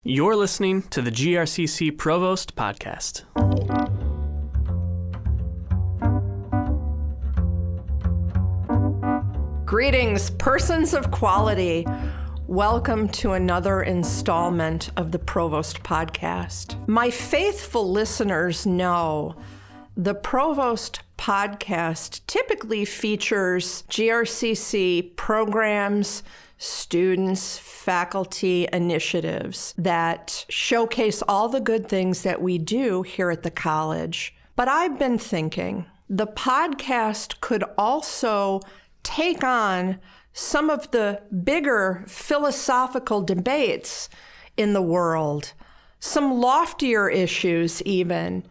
You're listening to the GRCC Provost podcast. Greetings, persons of quality. Welcome to another installment of the Provost podcast. My faithful listeners know the Provost podcast typically features GRCC programs, students, faculty initiatives that showcase all the good things that we do here at the college. But I've been thinking the podcast could also take on some of the bigger philosophical debates in the world, some loftier issues even.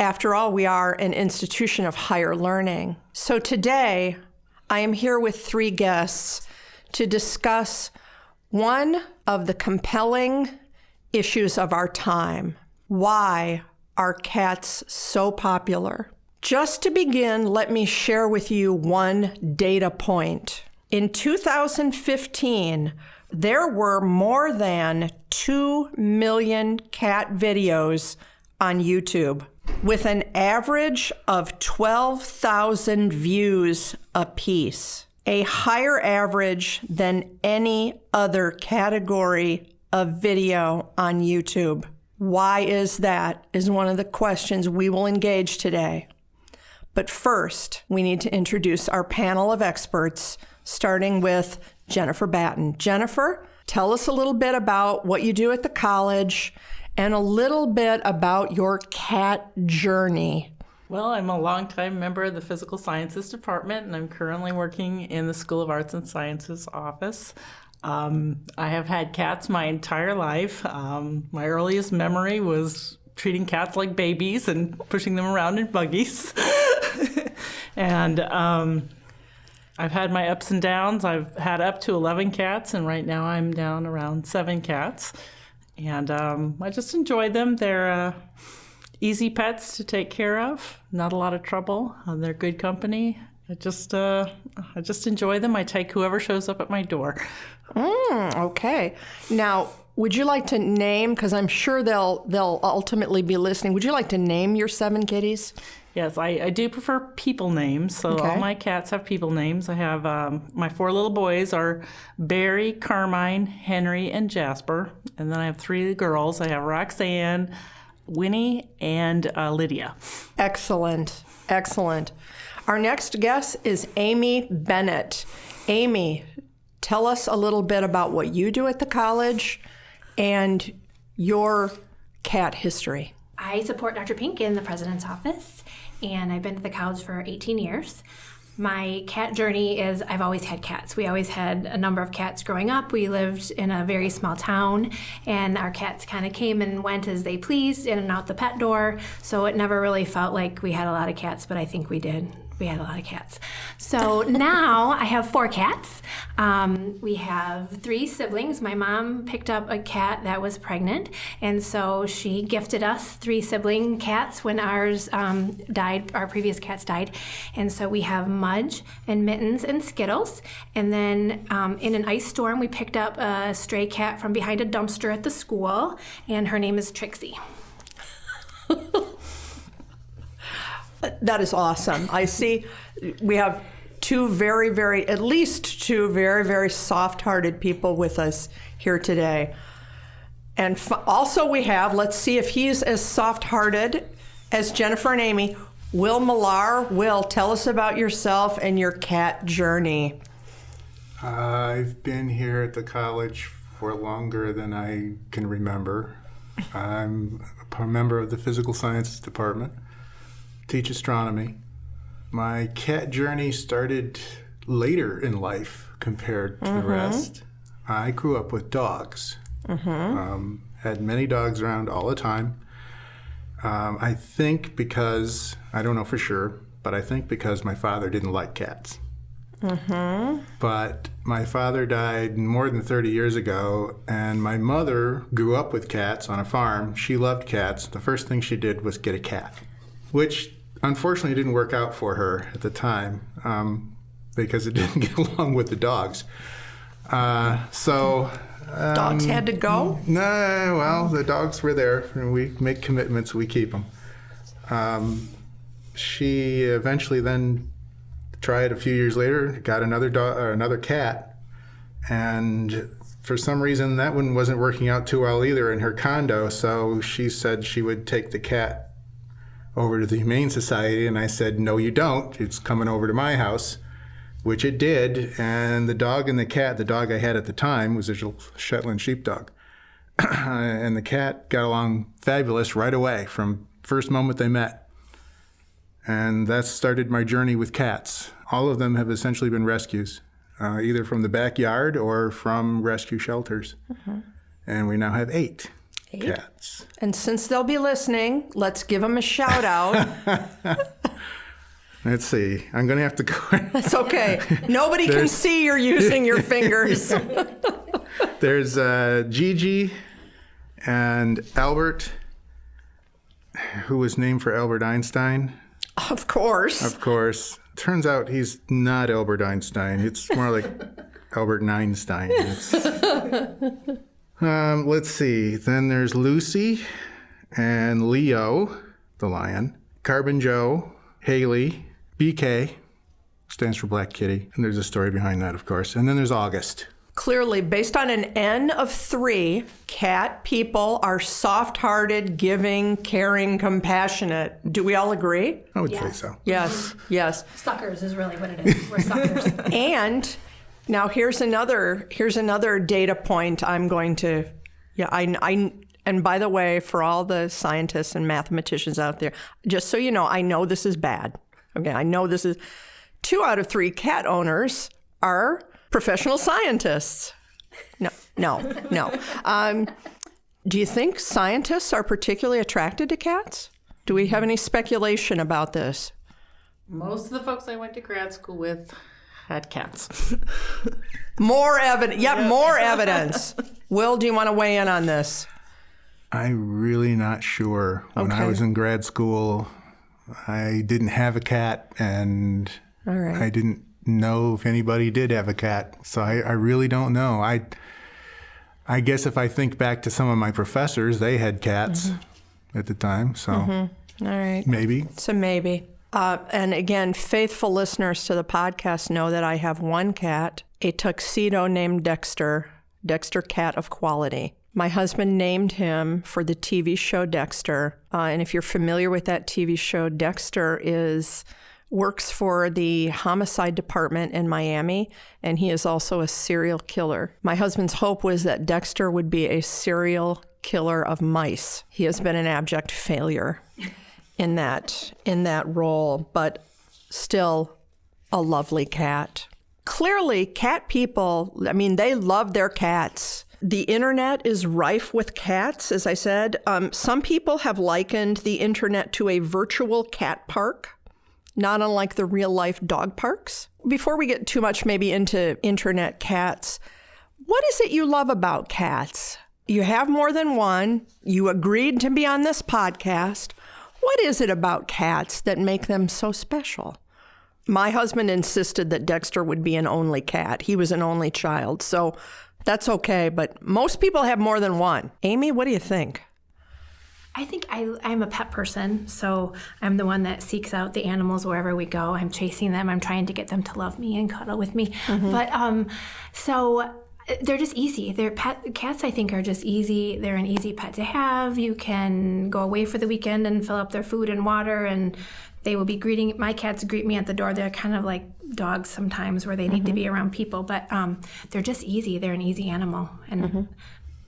After all, we are an institution of higher learning. So today, I am here with three guests to discuss one of the compelling issues of our time. Why are cats so popular? Just to begin, let me share with you one data point. In 2015, there were more than 2 million cat videos on YouTube, with an average of 12,000 views apiece, a higher average than any other category of video on YouTube. Why is that? Is one of the questions we will engage today. But first, we need to introduce our panel of experts, starting with Jennifer Batten. Jennifer, tell us a little bit about what you do at the college and a little bit about your cat journey. Well, I'm a longtime member of the Physical Sciences Department, and I'm currently working in the School of Arts and Sciences office. I have had cats my entire life. My earliest memory was treating cats like babies and pushing them around in buggies. And I've had my ups and downs. I've had up to 11 cats, and right now I'm down around 7 cats. And I just enjoy them. They're easy pets to take care of, not a lot of trouble. They're good company. I just enjoy them. I take whoever shows up at my door. Okay. Now, would you like to name, because I'm sure they'll ultimately be listening, would you like to name your 7 kitties? Yes, I do prefer people names, so Okay. All my cats have people names. I have my 4 little boys are Barry, Carmine, Henry, and Jasper, and then I have 3 girls. I have Roxanne, Winnie, and Lydia. Excellent. Excellent. Our next guest is Amy Bennett. Amy, tell us a little bit about what you do at the college and your cat history. I support Dr. Pink in the president's office, and I've been to the college for 18 years. My cat journey is I've always had cats. We always had a number of cats growing up. We lived in a very small town, and our cats kind of came and went as they pleased, in and out the pet door. So it never really felt like we had a lot of cats, but I think we did. We had a lot of cats. So now I have 4 cats. We have 3 siblings. My mom picked up a cat that was pregnant, and so she gifted us 3 sibling cats when ours died. Our previous cats died. And so we have Mudge and Mittens and Skittles. And then in an ice storm, we picked up a stray cat from behind a dumpster at the school, and her name is Trixie. That is awesome. I see we have at least two very, very soft-hearted people with us here today. And also we have, let's see if he's as soft-hearted as Jennifer and Amy, Will Millar. Will, tell us about yourself and your cat journey. I've been here at the college for longer than I can remember. I'm a member of the Physical Sciences Department. Teach astronomy. My cat journey started later in life compared to the rest. I grew up with dogs. Had many dogs around all the time. I think because, I don't know for sure, but I think because my father didn't like cats. But my father died more than 30 years ago, and my mother grew up with cats on a farm. She loved cats. The first thing she did was get a cat, which unfortunately didn't work out for her at the time because it didn't get along with the dogs. So Dogs had to go? No, well, the dogs were there, and we make commitments, we keep them. She eventually then tried a few years later, got another cat, and for some reason that one wasn't working out too well either in her condo, so she said she would take the cat over to the Humane Society, and I said, no, you don't. It's coming over to my house, which it did. And the dog and the cat, the dog I had at the time was a Shetland sheepdog. And the cat got along fabulous right away from first moment they met. And that started my journey with cats. All of them have essentially been rescues, either from the backyard or from rescue shelters. And we now have 8 cats. And since they'll be listening, let's give them a shout out. Let's see. I'm going to have to go. That's okay. Nobody can see you're using your fingers. There's Gigi and Albert, who was named for Albert Einstein. Of course. Of course. Turns out he's not Albert Einstein. It's more like Albert Einstein. Let's see. Then there's Lucy and Leo, the lion, Carbon Joe, Haley, BK, stands for Black Kitty. And there's a story behind that, of course. And then there's August. Clearly, based on an N of 3, cat people are soft-hearted, giving, caring, compassionate. Do we all agree? I would say so. Yes, yes. Suckers is really what it is. We're suckers. And now here's another data point I'm going to, and by the way, for all the scientists and mathematicians out there, just so you know, I know this is bad. Okay, I know this is 2 out of 3 cat owners are professional scientists. No. Do you think scientists are particularly attracted to cats? Do we have any speculation about this? Most of the folks I went to grad school with had cats. More evidence. Yep, more evidence. Will, do you want to weigh in on this? I'm really not sure. When I was in grad school, I didn't have a cat, and All right. I didn't know if anybody did have a cat. So I really don't know. I guess if I think back to some of my professors, they had cats at the time. So All right. maybe. It's a maybe. And again, faithful listeners to the podcast know that I have one cat, a tuxedo named Dexter Cat of Quality. My husband named him for the TV show Dexter. And if you're familiar with that TV show, Dexter works for the homicide department in Miami, and he is also a serial killer. My husband's hope was that Dexter would be a serial killer of mice. He has been an abject failure in that role, but still a lovely cat. Clearly, cat people, they love their cats. The internet is rife with cats, as I said. Some people have likened the internet to a virtual cat park, not unlike the real-life dog parks. Before we get too much maybe into internet cats, what is it you love about cats? You have more than one. You agreed to be on this podcast. What is it about cats that make them so special? My husband insisted that Dexter would be an only cat. He was an only child, so that's okay, but most people have more than one. Amy, what do you think? I think I'm a pet person, so I'm the one that seeks out the animals wherever we go. I'm chasing them. I'm trying to get them to love me and cuddle with me. But so they're just easy. Cats, I think, are just easy. They're an easy pet to have. You can go away for the weekend and fill up their food and water, and they will be my cats greet me at the door. They're kind of like dogs sometimes where they need to be around people, but they're just easy. They're an easy animal, and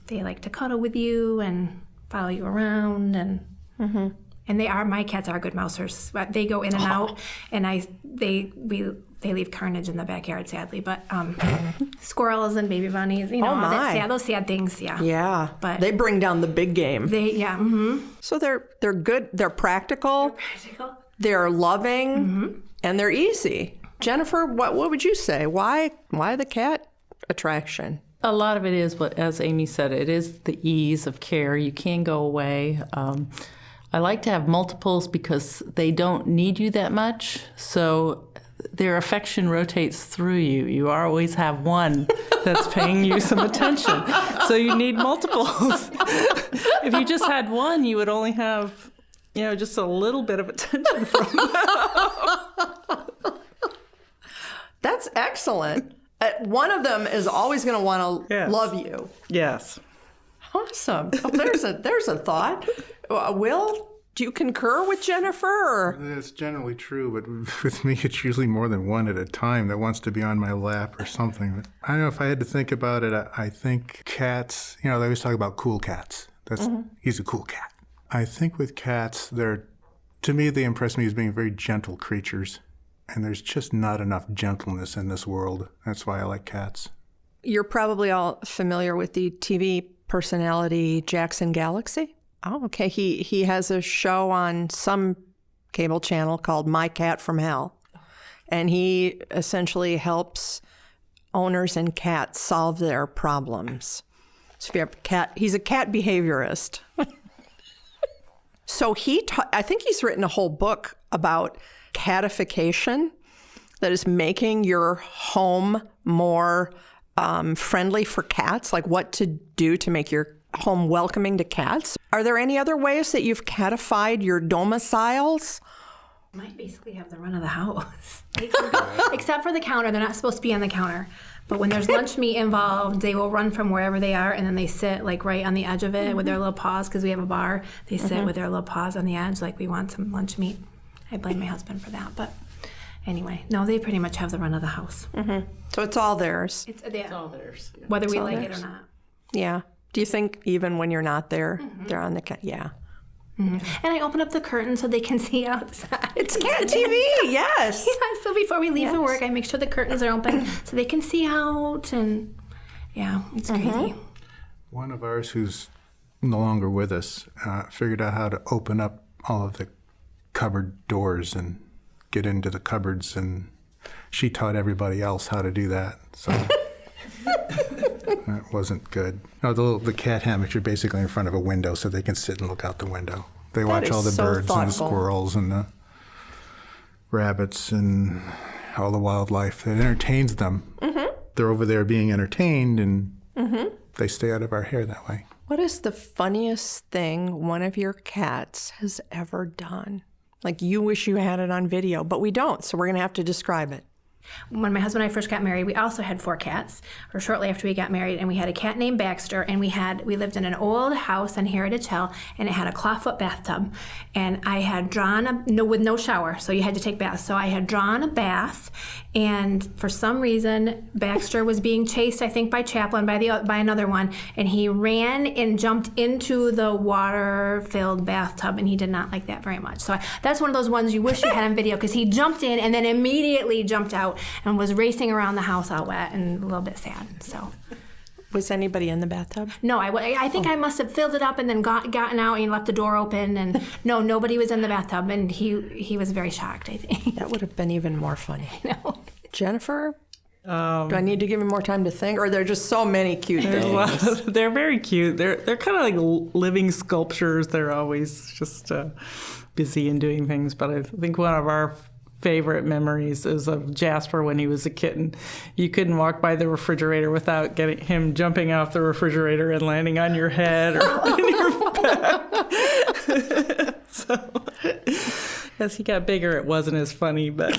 they like to cuddle with you and follow you around, and my cats are good mousers. But they go in and out, and they leave carnage in the backyard, sadly. But squirrels and baby bunnies, those sad things, yeah. Yeah, but they bring down the big game. So they're good. They're practical. They're loving, and they're easy. Jennifer, what would you say? Why the cat attraction? A lot of it is, as Amy said, it is the ease of care. You can go away. I like to have multiples because they don't need you that much. So their affection rotates through you. You always have one that's paying you some attention. So you need multiples. If you just had one, you would only have, just a little bit of attention from them. That's excellent. One of them is always going to want to love you. Yes. Awesome. Oh, there's a thought. Will, do you concur with Jennifer? Or? That's generally true, but with me, it's usually more than one at a time that wants to be on my lap or something. But I don't know, if I had to think about it, I think cats, they always talk about cool cats. He's a cool cat. I think with cats, to me, they impress me as being very gentle creatures. And there's just not enough gentleness in this world. That's why I like cats. You're probably all familiar with the TV personality Jackson Galaxy. Oh, okay. He has a show on some cable channel called My Cat from Hell. And he essentially helps owners and cats solve their problems. So if you have a cat, he's a cat behaviorist. So I think he's written a whole book about catification, that is making your home more friendly for cats, like what to do to make your home welcoming to cats. Are there any other ways that you've catified your domiciles? Might basically have the run of the house. Except for the counter. They're not supposed to be on the counter. But when there's lunch meat involved, they will run from wherever they are, and then they sit like right on the edge of it with their little paws, because we have a bar. They sit with their little paws on the edge like we want some lunch meat. I blame my husband for that, but anyway, no, they pretty much have the run of the house. Mm-hmm. So it's all theirs. It's all theirs. Yeah. Whether we like it or not. Yeah. Do you think even when you're not there, they're on the cat? Yeah. Mm-hmm. And I open up the curtain so they can see outside. It's cat TV, yes. Yeah, so before we leave for work, I make sure the curtains are open so they can see out, and yeah, it's crazy. One of ours who's no longer with us figured out how to open up all of the cupboard doors and get into the cupboards, and she taught everybody else how to do that. So that wasn't good. No, the cat hammocks are basically in front of a window so they can sit and look out the window. They watch all the birds and the squirrels and the rabbits and all the wildlife. It entertains them. They're over there being entertained, and they stay out of our hair that way. What is the funniest thing one of your cats has ever done? Like you wish you had it on video, but we don't, so we're going to have to describe it. When my husband and I first got married, we also had 4 cats, or shortly after we got married, and we had a cat named Baxter, and we lived in an old house on Heritage Hill, and it had a clawfoot bathtub, and I had drawn with no shower, so you had to take baths. So I had drawn a bath, and for some reason, Baxter was being chased, I think, by Chaplin, by another one, and he ran and jumped into the water-filled bathtub, and he did not like that very much. So that's one of those ones you wish you had on video, because he jumped in and then immediately jumped out and was racing around the house all wet and a little bit sad. So, was anybody in the bathtub? No, I think I must have filled it up and then gotten out and left the door open. And no, nobody was in the bathtub, and he was very shocked, I think. That would have been even more funny. I know. Jennifer? Do I need to give you more time to think, or are there just so many cute things? They're very cute. They're kind of like living sculptures. They're always just busy and doing things. But I think one of our favorite memories is of Jasper when he was a kitten. You couldn't walk by the refrigerator without getting him jumping off the refrigerator and landing on your head or in your back. So as he got bigger, it wasn't as funny, but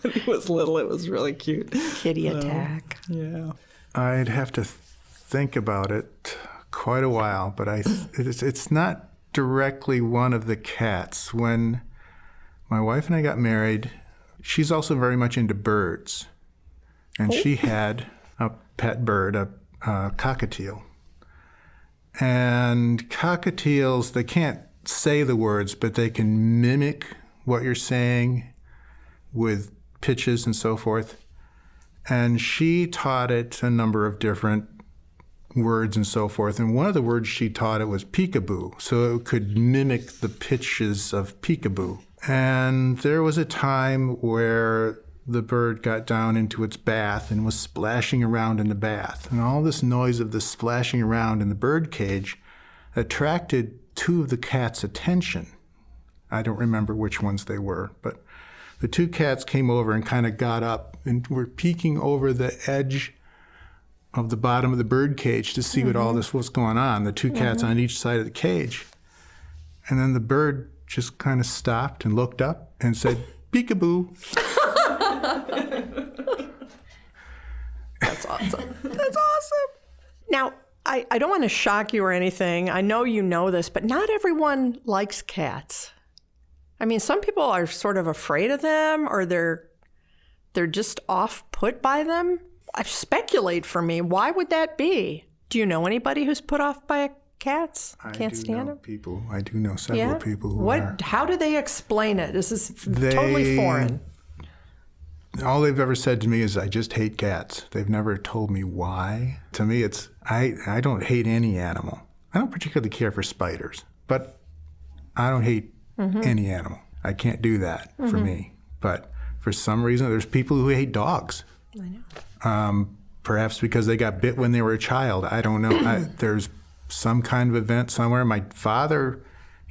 when he was little, it was really cute. Kitty attack. Yeah. I'd have to think about it quite a while, but it's not directly one of the cats. When my wife and I got married, she's also very much into birds. And she had a pet bird, a cockatiel. And cockatiels, they can't say the words, but they can mimic what you're saying with pitches and so forth. And she taught it a number of different words and so forth. And one of the words she taught it was peekaboo, so it could mimic the pitches of peekaboo. And there was a time where the bird got down into its bath and was splashing around in the bath. And all this noise of the splashing around in the bird cage attracted 2 of the cats' attention. I don't remember which ones they were, but the two cats came over and kind of got up and were peeking over the edge of the bottom of the bird cage to see what all this was going on, the two cats on each side of the cage. And then the bird just kind of stopped and looked up and said, peekaboo. That's awesome. That's awesome. Now, I don't want to shock you or anything. I know you know this, but not everyone likes cats. I mean, some people are sort of afraid of them, or they're just off-put by them. I speculate for me, why would that be? Do you know anybody who's put off by cats? Can't stand them? I do know several people who are. How do they explain it? This is totally foreign. All they've ever said to me is, I just hate cats. They've never told me why. To me, it's, I don't hate any animal. I don't particularly care for spiders, but I don't hate any animal. I can't do that for me. But for some reason, there's people who hate dogs. I know. Perhaps because they got bit when they were a child. I don't know. There's some kind of event somewhere. My father,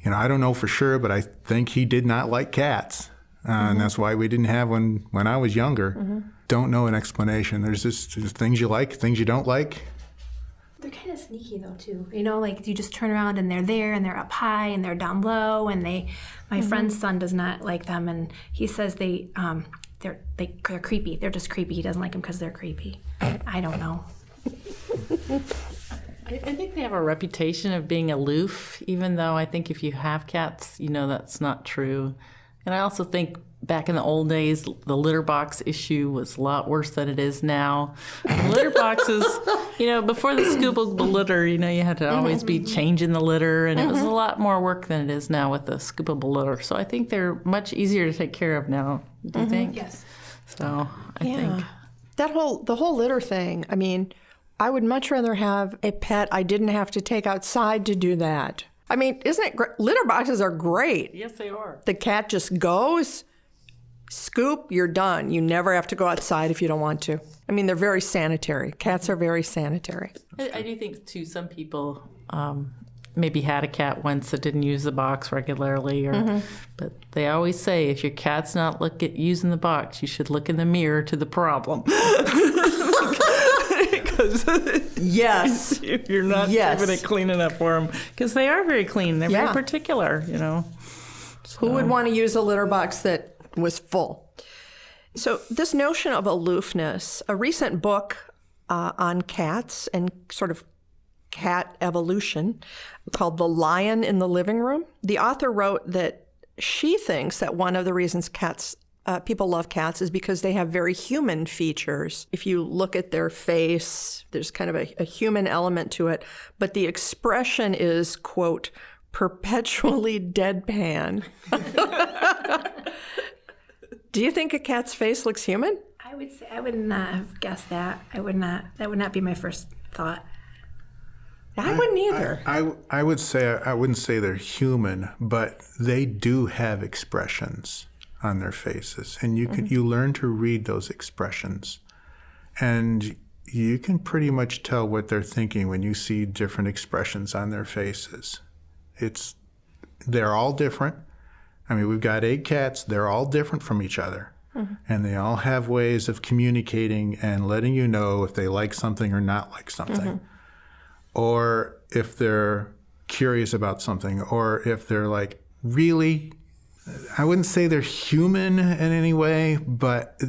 I don't know for sure, but I think he did not like cats. And that's why we didn't have one when I was younger. Don't know an explanation. There's just things you like, things you don't like. They're kind of sneaky though too. Like you just turn around and they're there and they're up high and they're down low, and my friend's son does not like them, and he says they're creepy. They're just creepy. He doesn't like them because they're creepy. I don't know. I think they have a reputation of being aloof, even though I think if you have cats, that's not true. And I also think back in the old days, the litter box issue was a lot worse than it is now. The litter boxes, before the scoopable litter, you had to always be changing the litter, and it was a lot more work than it is now with the scoopable litter. So I think they're much easier to take care of now. Do you think? Yes. So I think the whole litter thing. I mean, I would much rather have a pet I didn't have to take outside to do that. I mean, isn't it great? Litter boxes are great. Yes, they are. The cat just goes, scoop, you're done. You never have to go outside if you don't want to. I mean, they're very sanitary. Cats are very sanitary. I do think, too, some people maybe had a cat once that didn't use the box regularly. But they always say, if your cat's not using the box, you should look in the mirror to the problem. Yes. If you're not keeping it clean enough for them. Because they are very clean. They're very particular, So. Who would want to use a litter box that was full? So this notion of aloofness, a recent book on cats and sort of cat evolution called The Lion in the Living Room. The author wrote that she thinks that one of the reasons people love cats is because they have very human features. If you look at their face, there's kind of a human element to it, but the expression is, quote, perpetually deadpan. Do you think a cat's face looks human? I would say I would not have guessed that. That would not be my first thought. I wouldn't either. I would say I wouldn't say they're human, but they do have expressions on their faces, and you learn to read those expressions, and you can pretty much tell what they're thinking when you see different expressions on their faces. They're all different. I mean, we've got 8 cats. They're all different from each other, and they all have ways of communicating and letting you know if they like something or not like something, or if they're curious about something, or if they're like, really? I wouldn't say they're human in any way, but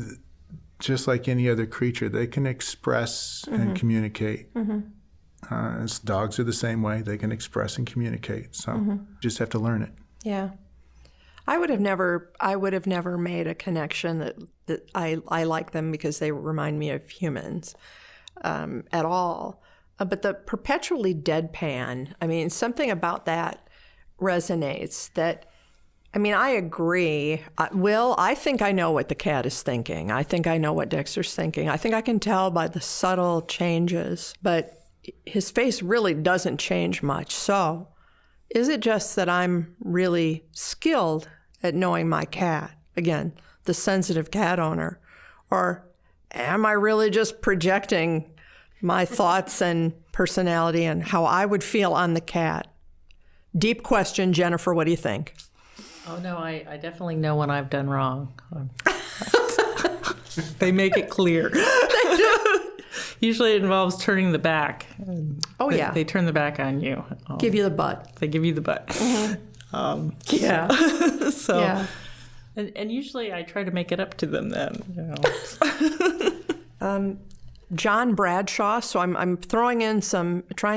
just like any other creature, they can express and communicate. Dogs are the same way. They can express and communicate. So you just have to learn it. Yeah. I would have never made a connection that I like them because they remind me of humans at all. But the perpetually deadpan, I mean, something about that resonates. I agree. Will, I think I know what the cat is thinking. I think I know what Dexter's thinking. I think I can tell by the subtle changes, but his face really doesn't change much. So is it just that I'm really skilled at knowing my cat? Again, the sensitive cat owner. Or am I really just projecting my thoughts and personality and how I would feel on the cat? Deep question, Jennifer. What do you think? Oh, no, I definitely know when I've done wrong. They make it clear. Usually it involves turning the back. Oh, yeah. They turn the back on you. Give you the butt. They give you the butt. Yeah. So, Yeah. and usually I try to make it up to them then. John Bradshaw. So I'm trying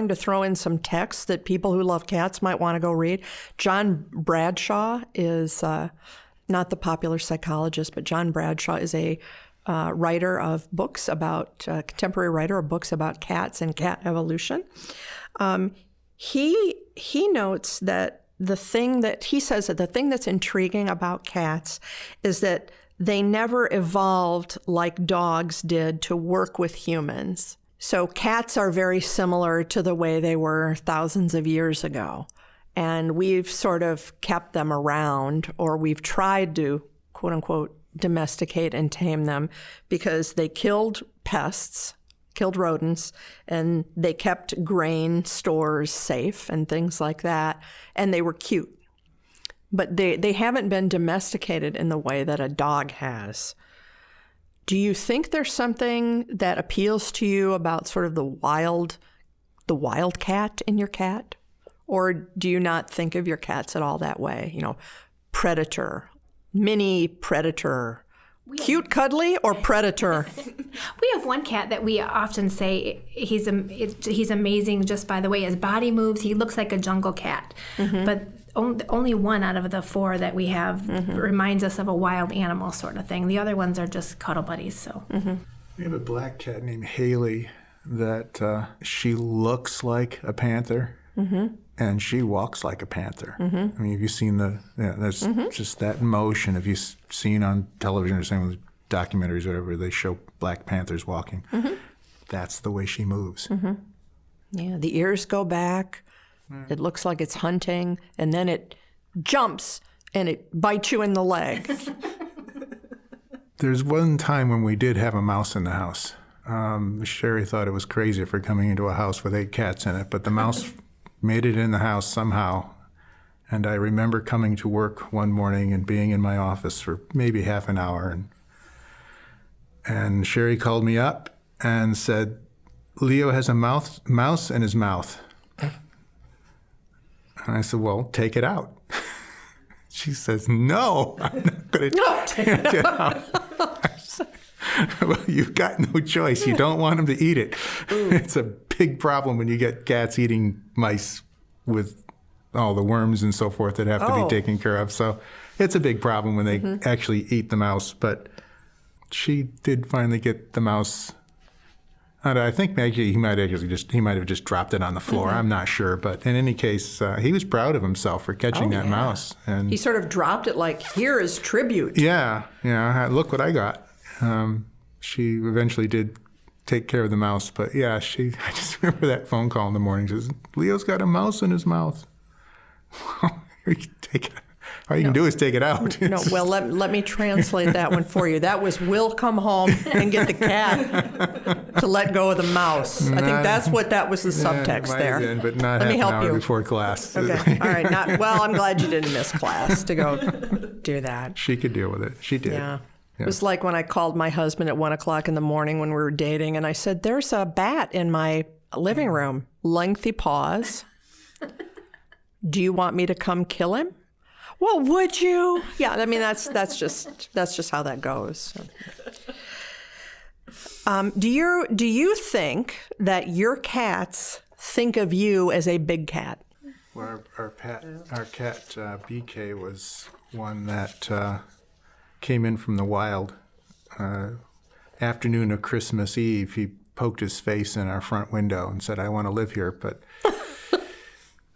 to throw in some text that people who love cats might want to go read. John Bradshaw is not the popular psychologist, but John Bradshaw is a writer of books about contemporary writer of books about cats and cat evolution. He notes that the thing that's intriguing about cats is that they never evolved like dogs did to work with humans. So cats are very similar to the way they were thousands of years ago. And we've sort of kept them around, or we've tried to, quote unquote, domesticate and tame them because they killed pests, killed rodents, and they kept grain stores safe and things like that. And they were cute. But they haven't been domesticated in the way that a dog has. Do you think there's something that appeals to you about sort of the wild cat in your cat? Or do you not think of your cats at all that way? You know, predator, mini predator, cute, cuddly, or predator? We have one cat that we often say he's amazing just by the way his body moves. He looks like a jungle cat. Mm-hmm. But only one out of the four that we have reminds us of a wild animal sort of thing. The other ones are just cuddle buddies. So We have a black cat named Haley that she looks like a panther. Mm-hmm. And she walks like a panther. Mm-hmm. I mean, have you seen there's just that motion. Have you seen on television or seen with documentaries or whatever, they show black panthers walking. Mm-hmm. That's the way she moves. Mm-hmm. Yeah, the ears go back. It looks like it's hunting, and then it jumps and it bites you in the leg. There's one time when we did have a mouse in the house. Sherry thought it was crazy for coming into a house with 8 cats in it, but the mouse made it in the house somehow. And I remember coming to work one morning and being in my office for maybe half an hour. And Sherry called me up and said, "Leo has a mouse in his mouth." And I said, "Well, take it out." She says, "No, I'm not going to take it out." I said, "Well, you've got no choice. You don't want him to eat it." It's a big problem when you get cats eating mice with all the worms and so forth that have to be taken care of. So it's a big problem when they actually eat the mouse. But she did finally get the mouse. And I think maybe he might have just dropped it on the floor. I'm not sure, but in any case, he was proud of himself for catching that mouse. And he sort of dropped it like, "Here is tribute." Yeah, look what I got. She eventually did take care of the mouse, but yeah, I just remember that phone call in the morning. She says, "Leo's got a mouse in his mouth." You can take it. All you can do is take it out. No, well, let me translate that one for you. That was, "We'll come home and get the cat to let go of the mouse." I think that's what that was the subtext there. Been, but not let me half help an hour you before class. Okay, all right. Well, I'm glad you didn't miss class to go do that. She could deal with it. She did. Yeah. It was like when I called my husband at 1 o'clock in the morning when we were dating, and I said, "There's a bat in my living room." Lengthy pause. "Do you want me to come kill him?" "Well, would you?" Yeah, I mean that's just how that goes. Do you think that your cats think of you as a big cat? Well, our cat BK was one that came in from the wild. Afternoon of Christmas Eve, he poked his face in our front window and said, "I want to live here," but.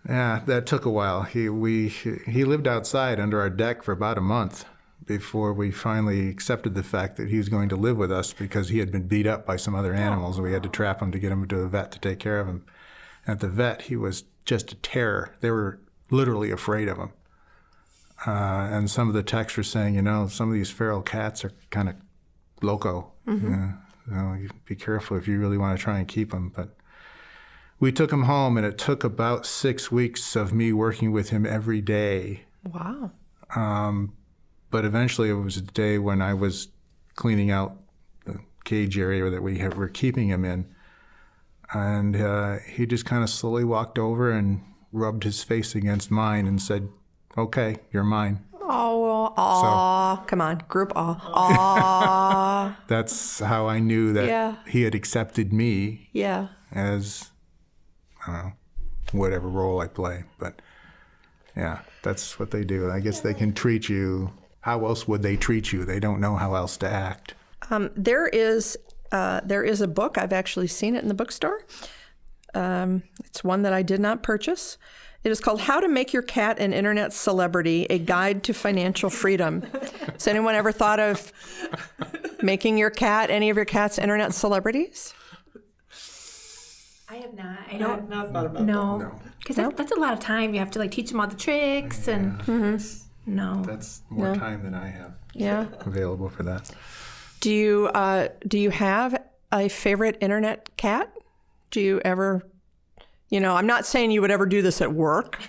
Yeah, that took a while. He lived outside under our deck for about a month before we finally accepted the fact that he was going to live with us because he had been beat up by some other animals. We had to trap him to get him to the vet to take care of him. At the vet, he was just a terror. They were literally afraid of him. And some of the texts were saying, some of these feral cats are kind of loco. Mm-hmm. You be careful if you really want to try and keep them. But we took him home, and it took about 6 weeks of me working with him every day. Wow. But eventually it was a day when I was cleaning out the cage area that were keeping him in. And he just kind of slowly walked over and rubbed his face against mine and said, "Okay, you're mine." Oh, come on, group aw. That's how I knew that he had accepted me as, I don't know, whatever role I play. But yeah, that's what they do. I guess they can treat you. How else would they treat you? They don't know how else to act. There is a book. I've actually seen it in the bookstore. It's one that I did not purchase. It is called How to Make Your Cat an Internet Celebrity, A Guide to Financial Freedom. Has anyone ever thought of making any of your cats internet celebrities? I have not. I don't. Not thought about No. Because that's a lot of time. You have to teach them all the tricks and... No. That's more time than I have available for that. Do you have a favorite internet cat? Do you ever, I'm not saying you would ever do this at work,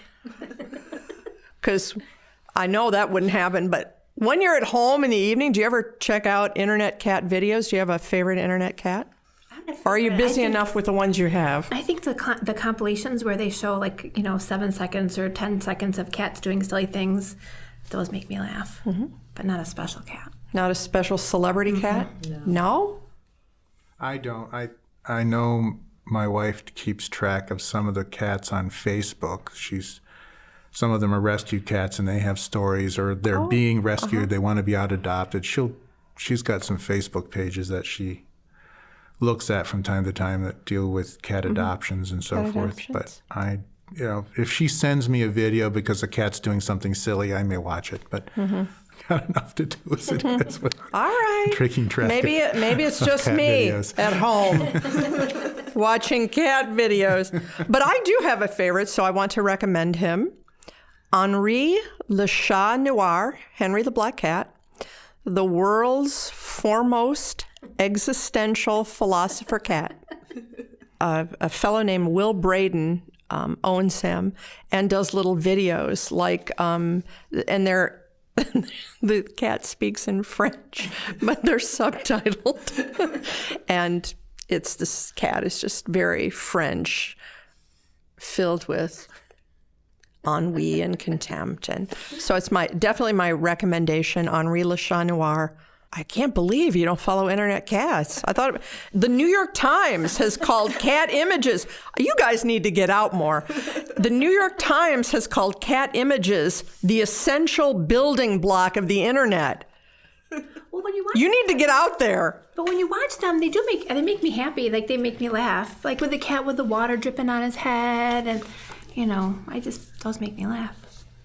because I know that wouldn't happen, but when you're at home in the evening, do you ever check out internet cat videos? Do you have a favorite internet cat? Or are you busy enough with the ones you have? I think the compilations where they show 7 seconds or 10 seconds of cats doing silly things, those make me laugh, but not a special cat. Not a special celebrity cat? No? I don't. I know my wife keeps track of some of the cats on Facebook. Some of them are rescue cats and they have stories, or they're being rescued. They want to be out adopted. She's got some Facebook pages that she looks at from time to time that deal with cat adoptions and so forth. But if she sends me a video because the cat's doing something silly, I may watch it. But got enough to do as it is with all right. taking track. Maybe it's just me videos at home watching cat videos. But I do have a favorite, so I want to recommend him. Henri le Chat Noir, Henry the Black Cat, the world's foremost existential philosopher cat. A fellow named Will Braden owns him and does little videos and they're the cat speaks in French, but they're subtitled. And this cat is just very French, filled with ennui and contempt. And so it's definitely my recommendation, Henri le Chat Noir. I can't believe you don't follow internet cats. I thought the New York Times has called cat images. You guys need to get out more. The New York Times has called cat images the essential building block of the internet. Well, when you need to get out there. But when you watch them, they make me happy. They make me laugh. Like with the cat with the water dripping on his head, and those make me laugh.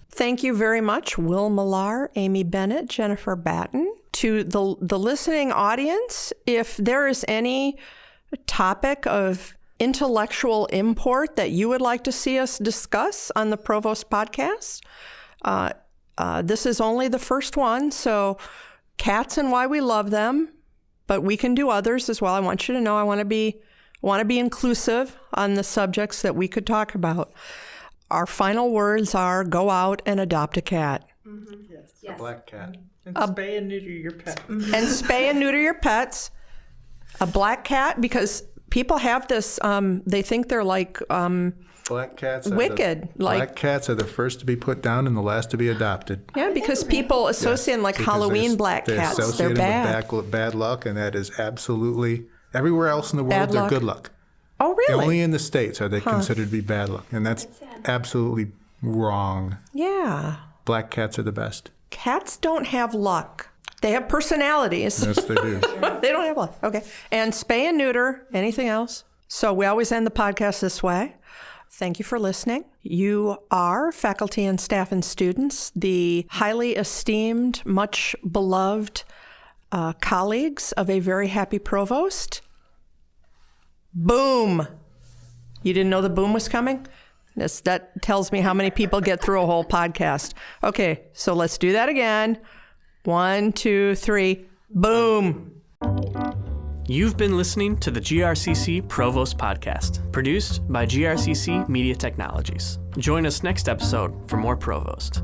Thank you very much, Will Millar, Amy Bennett, Jennifer Batten. To the listening audience, if there is any topic of intellectual import that you would like to see us discuss on the Provost podcast, this is only the first one. So cats and why we love them, but we can do others as well. I want you to know I want to be inclusive on the subjects that we could talk about. Our final words are: go out and adopt a cat. Mm-hmm. Yes. A black cat. And spay and neuter your pet. And spay and neuter your pets. A black cat, because people have this, they think they're like black cats wicked. Black cats are the first to be put down and the last to be adopted. Yeah, because people associate them Halloween black cats. They're associated bad. With bad luck, and that is absolutely, everywhere else in the world, they're good luck. Oh, really? Only in the States are they considered to be bad luck, and that's absolutely wrong. Yeah. Black cats are the best. Cats don't have luck. They have personalities. Yes, they do. They don't have luck. Okay. And spay and neuter. Anything else? So we always end the podcast this way. Thank you for listening. You are, faculty and staff and students, the highly esteemed, much beloved colleagues of a very happy provost. Boom. You didn't know the boom was coming? That tells me how many people get through a whole podcast. Okay, so let's do that again. 1, 2, 3, boom. You've been listening to the GRCC Provost Podcast, produced by GRCC Media Technologies. Join us next episode for more Provost.